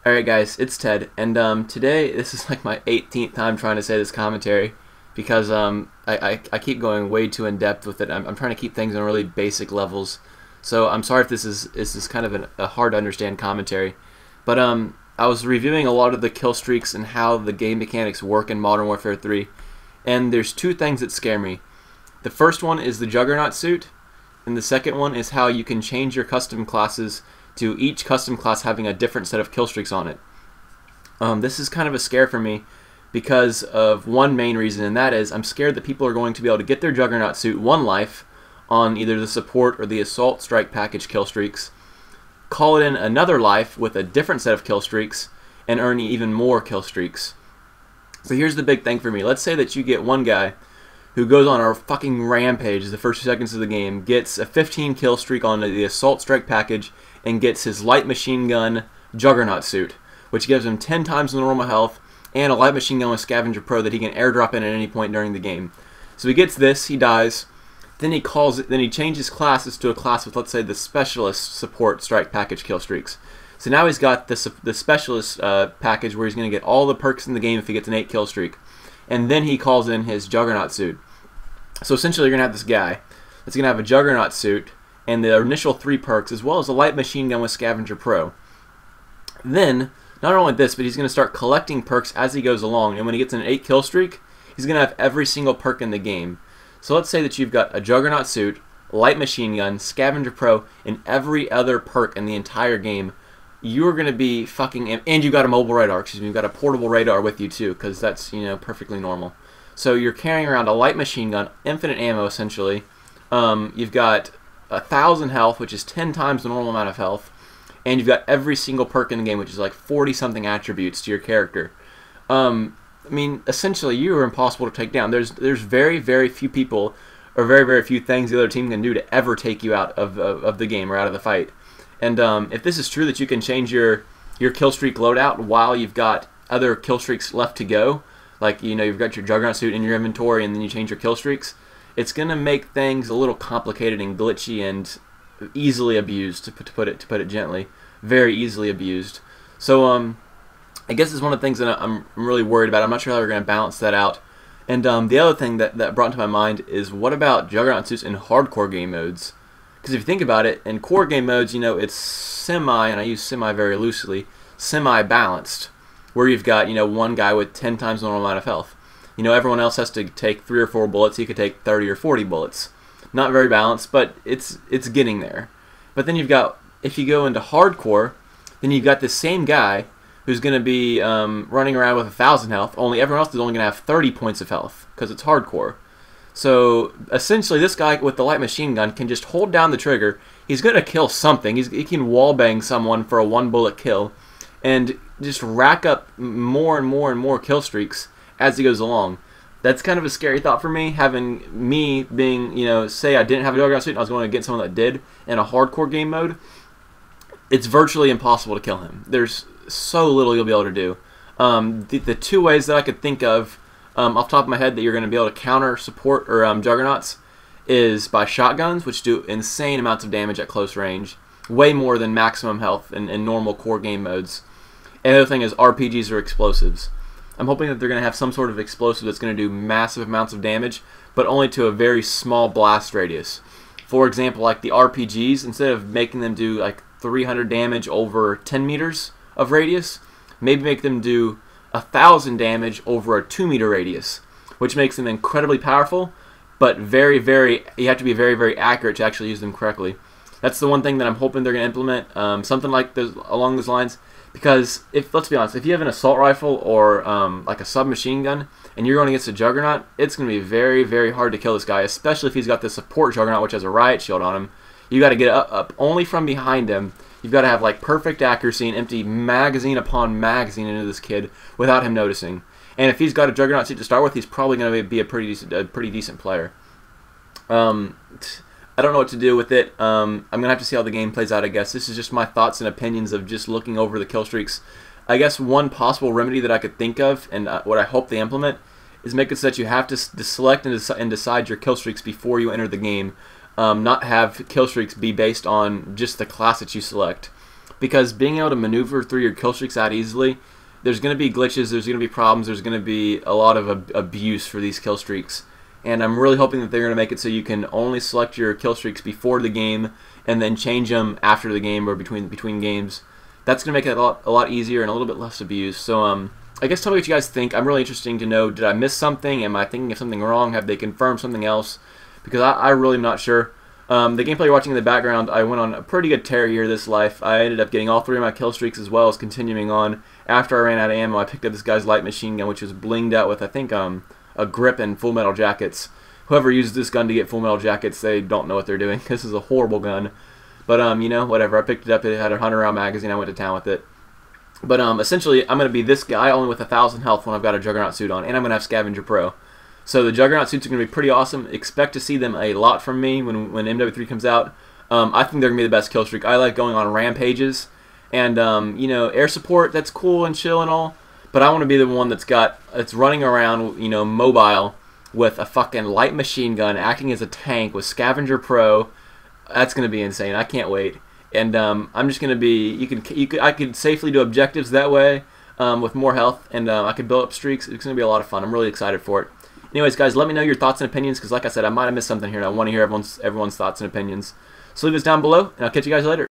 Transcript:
Alright guys, it's Ted, and today, this is like my 18th time trying to say this commentary, because I keep going way too in-depth with it. I'm trying to keep things on really basic levels, so I'm sorry if this is kind of a hard to understand commentary, but I was reviewing a lot of the kill streaks and how the game mechanics work in Modern Warfare 3, and there's two things that scare me. The first one is the Juggernaut suit, and the second one is how you can change your custom classes to each custom class having a different set of kill streaks on it. This is kind of a scare for me because of one main reason, and that is I'm scared that people are going to be able to get their Juggernaut suit one life on either the support or the assault strike package kill streaks, call it in another life with a different set of kill streaks, and earn even more kill streaks. So here's the big thing for me. Let's say that you get one guy who goes on a fucking rampage the first 2 seconds of the game, gets a 15 kill streak on the assault strike package, and gets his light machine gun Juggernaut suit, which gives him 10 times the normal health and a light machine gun with Scavenger Pro that he can airdrop in at any point during the game. So he gets this, he dies, then he changes classes to a class with, let's say, the specialist support strike package kill streaks. So now he's got the specialist package where he's going to get all the perks in the game if he gets an 8 kill streak, and then he calls in his Juggernaut suit. So essentially you're going to have this guy that's going to have a Juggernaut suit and the initial 3 perks, as well as a light machine gun with Scavenger Pro. Then, not only this, but he's going to start collecting perks as he goes along, and when he gets an 8 kill streak, he's going to have every single perk in the game. So let's say that you've got a Juggernaut suit, light machine gun, Scavenger Pro, and every other perk in the entire game. You're going to be fucking... And you've got a mobile radar, excuse me, you've got a portable radar with you too, because that's, you know, perfectly normal. So you're carrying around a light machine gun, infinite ammo essentially. You've got 1,000 health, which is 10 times the normal amount of health, and you've got every single perk in the game, which is like 40-something attributes to your character. I mean, essentially, you are impossible to take down. There's very, very few people, or very, very few things the other team can do to ever take you out of the game or out of the fight. And if this is true that you can change your kill streak loadout while you've got other kill streaks left to go, like, you know, you've got your Juggernaut suit in your inventory and then you change your kill streaks, it's going to make things a little complicated and glitchy and easily abused, to put it gently. Very easily abused. So I guess it's one of the things that I'm really worried about. I'm not sure how they're going to balance that out. And the other thing that brought to my mind is, what about Juggernaut suits in hardcore game modes? Because if you think about it, in core game modes, you know, it's semi, and I use semi very loosely, semi-balanced, where you've got, you know, one guy with 10 times the normal amount of health. You know, everyone else has to take 3 or 4 bullets. You could take 30 or 40 bullets. Not very balanced, but it's getting there. But then you've got, if you go into hardcore, then you've got the same guy who's going to be running around with 1,000 health, only everyone else is only going to have 30 points of health, because it's hardcore. So essentially this guy with the light machine gun can just hold down the trigger. He's going to kill something. He can wallbang someone for a 1-bullet kill, and just rack up more and more and more kill streaks as he goes along. That's kind of a scary thought for me, having me being, you know, say I didn't have a Juggernaut suit and I was going against someone that did in a hardcore game mode. It's virtually impossible to kill him. There's so little you'll be able to do. The 2 ways that I could think of off the top of my head that you're going to be able to counter support or Juggernauts is by shotguns, which do insane amounts of damage at close range, way more than maximum health in normal core game modes. And the other thing is RPGs or explosives. I'm hoping that they're going to have some sort of explosive that's going to do massive amounts of damage, but only to a very small blast radius. For example, like the RPGs, instead of making them do like 300 damage over 10 meters of radius, maybe make them do 1,000 damage over a 2-meter radius, which makes them incredibly powerful, but very, very, you have to be very, very accurate to actually use them correctly. That's the one thing that I'm hoping they're going to implement, something like this, along those lines. Because, let's be honest, if you have an assault rifle or like a submachine gun and you're going against a Juggernaut, it's going to be very, very hard to kill this guy, especially if he's got the support Juggernaut, which has a riot shield on him. You got to get up only from behind him. You've got to have like perfect accuracy and empty magazine upon magazine into this kid without him noticing. And if he's got a Juggernaut suit to start with, he's probably going to be a pretty decent player. I don't know what to do with it. I'm going to have to see how the game plays out, I guess. This is just my thoughts and opinions of just looking over the kill streaks. I guess one possible remedy that I could think of, and what I hope they implement, is make it so that you have to select and decide your kill streaks before you enter the game. Not have kill streaks be based on just the class that you select. because being able to maneuver through your kill streaks that easily, there's going to be glitches, there's going to be problems, there's going to be a lot of abuse for these kill streaks. And I'm really hoping that they're going to make it so you can only select your kill streaks before the game and then change them after the game or between games. That's going to make it a lot easier and a little bit less abuse. So I guess tell me what you guys think. I'm really interested to know, did I miss something? Am I thinking of something wrong? Have they confirmed something else? Because I really am not sure. The gameplay you're watching in the background, I went on a pretty good tear here this life. I ended up getting all 3 of my kill streaks as well as continuing on. After I ran out of ammo, I picked up this guy's light machine gun, which was blinged out with, I think, a grip and full metal jackets. Whoever uses this gun to get full metal jackets, they don't know what they're doing. This is a horrible gun. But, you know, whatever. I picked it up. It had a 100-round magazine. I went to town with it. But, essentially, I'm going to be this guy only with 1,000 health when I've got a Juggernaut suit on. And I'm going to have Scavenger Pro. So the Juggernaut suits are going to be pretty awesome. Expect to see them a lot from me when MW3 comes out. I think they're going to be the best kill streak. I like going on rampages. And, you know, air support, that's cool and chill and all. But I want to be the one that's running around, you know, mobile with a fucking light machine gun acting as a tank with Scavenger Pro. That's going to be insane. I can't wait. And I'm just going to be, I could safely do objectives that way with more health. And I could build up streaks. It's going to be a lot of fun. I'm really excited for it. Anyways, guys, let me know your thoughts and opinions, because like I said, I might have missed something here, and I want to hear everyone's thoughts and opinions. So leave us down below, and I'll catch you guys later.